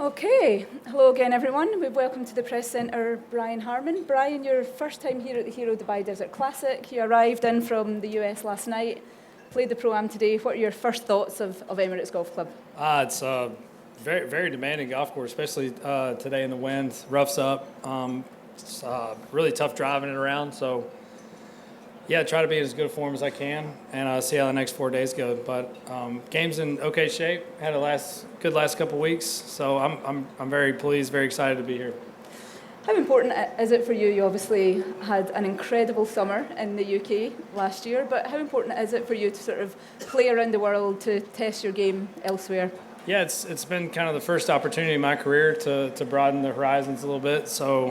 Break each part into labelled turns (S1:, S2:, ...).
S1: Okay, hello again everyone. We've welcomed to the Press Centre Brian Harman. Brian, your first time here at the Hero Dubai Desert Classic. You arrived in from the US last night, played the Pro-Am today. What are your first thoughts of Emirates Golf Club?
S2: It's a very, very demanding golf course, especially today in the wind. Rough's up. It's really tough driving it around. So, yeah, try to be in as good a form as I can and see how the next 4 days go. But game's in okay shape. Had a good last couple weeks. So I'm very pleased, very excited to be here.
S1: How important is it for you? You obviously had an incredible summer in the UK last year, but how important is it for you to sort of play around the world, to test your game elsewhere?
S2: Yeah, it's been kind of the first opportunity in my career to broaden the horizons a little bit. So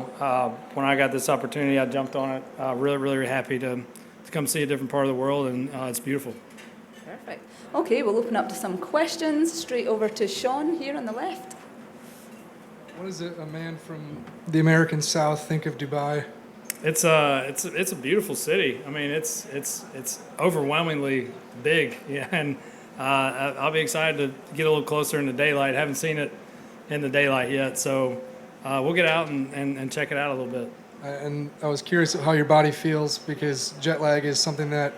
S2: when I got this opportunity, I jumped on it. Really happy to come see a different part of the world, and it's beautiful.
S1: Perfect. Okay, we'll open up to some questions. Straight over to Sean here on the left.
S3: What does a man from the American South think of Dubai?
S2: It's a beautiful city. I mean, it's overwhelmingly big, yeah, and I'll be excited to get a little closer in the daylight. Haven't seen it in the daylight yet, so we'll get out and check it out a little bit.
S3: And I was curious how your body feels, because jet lag is something that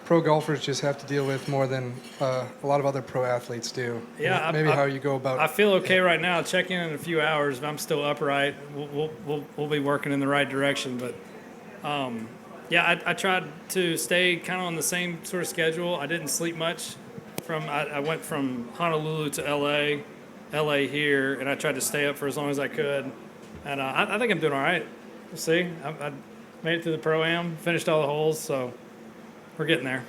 S3: pro golfers just have to deal with more than a lot of other pro athletes do.
S2: Yeah,
S3: maybe how you go about.
S2: I feel okay right now. I'll check in a few hours. If I'm still upright, we'll be working in the right direction. But yeah, I tried to stay kind of on the same sort of schedule. I didn't sleep much. I went from Honolulu to LA here, and I tried to stay up for as long as I could. And I think I'm doing all right. We'll see. I made it through the Pro-Am, finished all the holes, so we're getting there.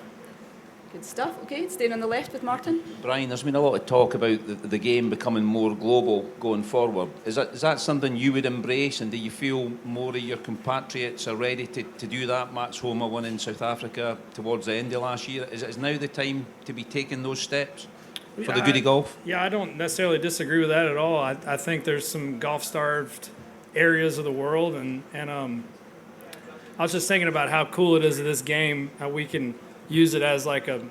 S1: Good stuff. Okay, staying on the left with Martin.
S4: Brian, there's been a lot of talk about the game becoming more global going forward. Is that something you would embrace, and do you feel more of your compatriots are ready to do that? Max Homa won in South Africa towards the end of last year. Is now the time to be taking those steps for the good of golf?
S2: Yeah, I don't necessarily disagree with that at all. I think there's some golf-starved areas of the world, and I was just thinking about how cool it is of this game, how we can use it as like an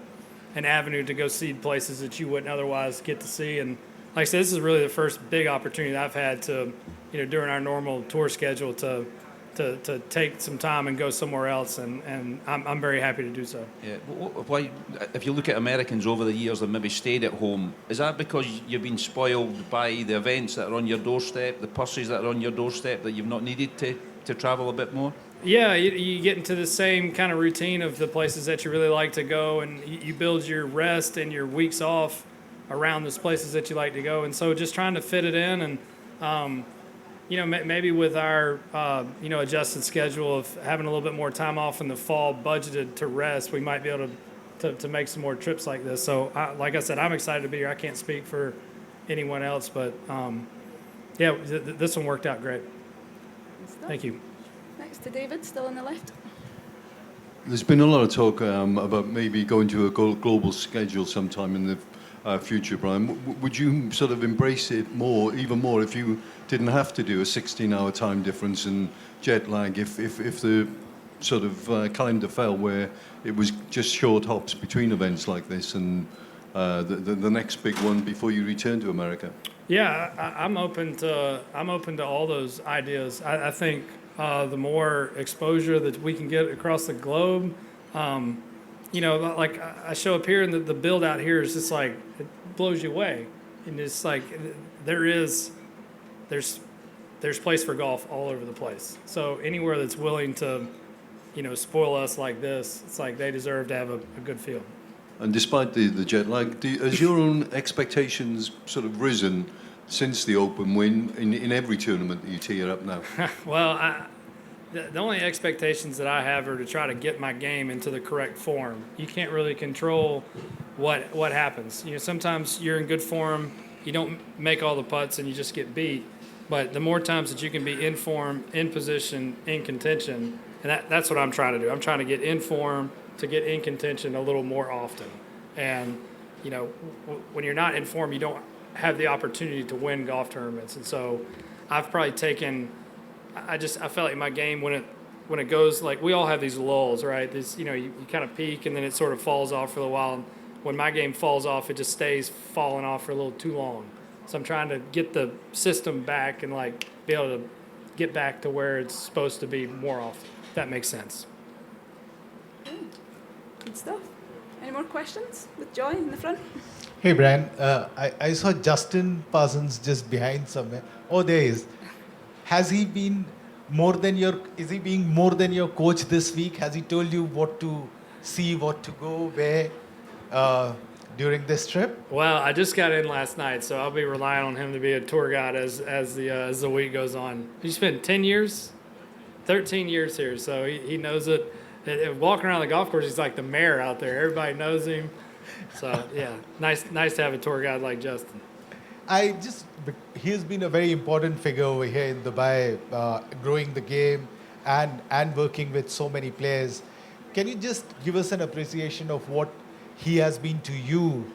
S2: avenue to go see places that you wouldn't otherwise get to see. And like I said, this is really the first big opportunity that I've had to, during our normal tour schedule to take some time and go somewhere else, and I'm very happy to do so.
S4: Yeah. Why, if you look at Americans over the years that maybe stayed at home, is that because you've been spoiled by the events that are on your doorstep, the purses that are on your doorstep, that you've not needed to travel a bit more?
S2: Yeah, you get into the same kind of routine of the places that you really like to go, and you build your rest and your weeks off around those places that you like to go. And so just trying to fit it in, and maybe with our adjusted schedule of having a little bit more time off in the fall budgeted to rest, we might be able to make some more trips like this. So like I said, I'm excited to be here. I can't speak for anyone else, but this one worked out great. Thank you.
S1: Next to David, still on the left.
S5: There's been a lot of talk about maybe going to a global schedule sometime in the future, Brian. Would you sort of embrace it even more, if you didn't have to do a 16-hour time difference and jet lag, if the sort of calendar fell where it was just short hops between events like this and the next big one before you return to America? Yeah,
S2: I'm open to all those ideas. I think the more exposure that we can get across the globe, like I show up here, and the build out here is just like, it blows you away. And it's like there's place for golf all over the place. So anywhere that's willing to, spoil us like this, it's like they deserve to have a good field.
S5: And despite the jet lag, has your own expectations sort of risen since the Open win in every tournament that you tee it up now?
S2: Well, the only expectations that I have are to try to get my game into the correct form. You can't really control what happens. Sometimes you're in good form, you don't make all the putts, and you just get beat. But the more times that you can be in form, in position, in contention, and that's what I'm trying to do. I'm trying to get in form to get in contention a little more often. And, when you're not in form, you don't have the opportunity to win golf tournaments. And so I've probably taken, I felt like my game, when it goes, like, we all have these lulls, right? This, you kind of peak and then it sort of falls off for a while. And when my game falls off, it just stays falling off for a little too long. So I'm trying to get the system back and like be able to get back to where it's supposed to be more often. If that makes sense.
S1: Good stuff. Any more questions with Joy in the front?
S6: Hey, Brian. I saw Justin Parsons just behind somewhere. Oh, there he is. Has he been is he being more than your coach this week? Has he told you what to see, what to go, where during this trip?
S2: Well, I just got in last night, so I'll be relying on him to be a tour guide as the week goes on. He spent 10 years, 13 years here, so he knows it. Walking around the golf course, he's like the mayor out there. Everybody knows him. So yeah, nice to have a tour guide like Justin.
S6: He has been a very important figure over here in Dubai, growing the game and working with so many players. Can you just give us an appreciation of what he has been to you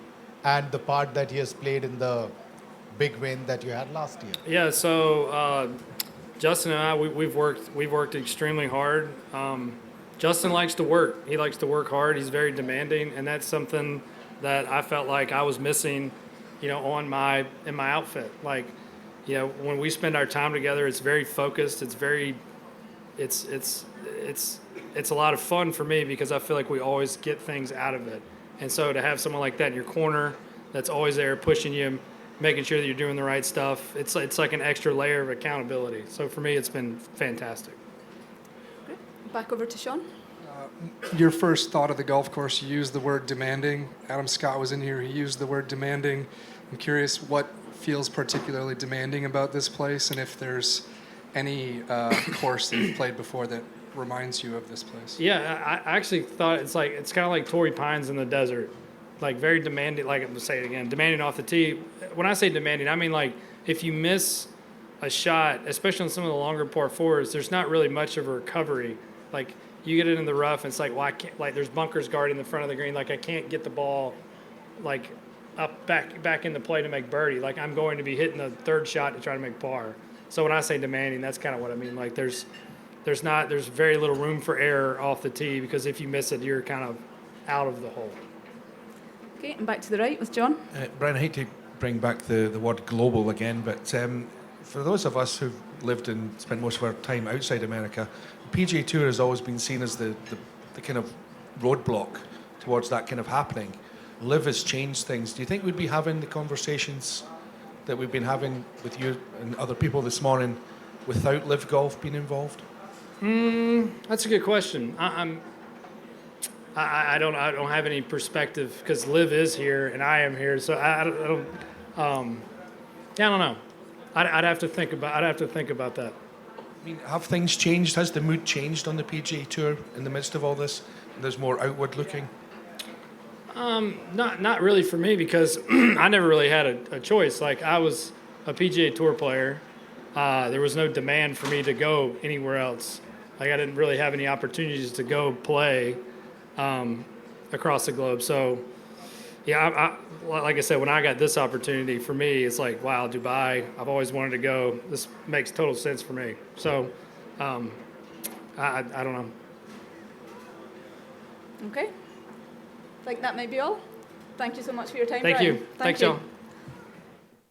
S6: and the part that he has played in the big win that you had last year?
S2: Yeah, so Justin and I, we've worked extremely hard. Justin likes to work. He likes to work hard. He's very demanding, and that's something that I felt like I was missing, in my outfit. Like, when we spend our time together, it's very focused. It's a lot of fun for me because I feel like we always get things out of it. And so to have someone like that in your corner that's always there pushing you, making sure that you're doing the right stuff, it's like an extra layer of accountability. So for me, it's been fantastic.
S1: Back over to Sean.
S3: Your first thought of the golf course, you used the word demanding. Adam Scott was in here, he used the word demanding. I'm curious what feels particularly demanding about this place, and if there's any course that you've played before that reminds you of this place.
S2: Yeah, I actually thought it's kind of like Torrey Pines in the desert, like very demanding. Like I'm gonna say it again, demanding off the tee. When I say demanding, I mean like if you miss a shot, especially on some of the longer par fours, there's not really much of a recovery. Like you get it in the rough, and it's like, well, I can't. Like there's bunkers guarding the front of the green. Like I can't get the ball, like up back in the play to make birdie. Like I'm going to be hitting the third shot to try to make par. So when I say demanding, that's kind of what I mean. Like there's very little room for error off the tee because if you miss it, you're kind of out of the hole.
S1: Okay, and back to the right with John.
S7: Brian, I hate to bring back the word global again, but for those of us who've lived and spent most of our time outside America, the PGA Tour has always been seen as the kind of roadblock towards that kind of happening. LIV has changed things. Do you think we'd be having the conversations that we've been having with you and other people this morning without LIV Golf being involved?
S2: That's a good question. I don't have any perspective because LIV is here and I am here, so I don't know. I'd have to think about that.
S7: I mean, have things changed? Has the mood changed on the PGA Tour in the midst of all this? There's more outward looking.
S2: Not really for me because I never really had a choice. Like I was a PGA Tour player. There was no demand for me to go anywhere else. Like I didn't really have any opportunities to go play across the globe. So, yeah, like I said, when I got this opportunity, for me, it's like, wow, Dubai, I've always wanted to go. This makes total sense for me. So, I don't know.
S1: Okay. I think that might be all. Thank you so much for your time,
S2: Thank
S1: Brian.
S2: you. Thanks, y'all.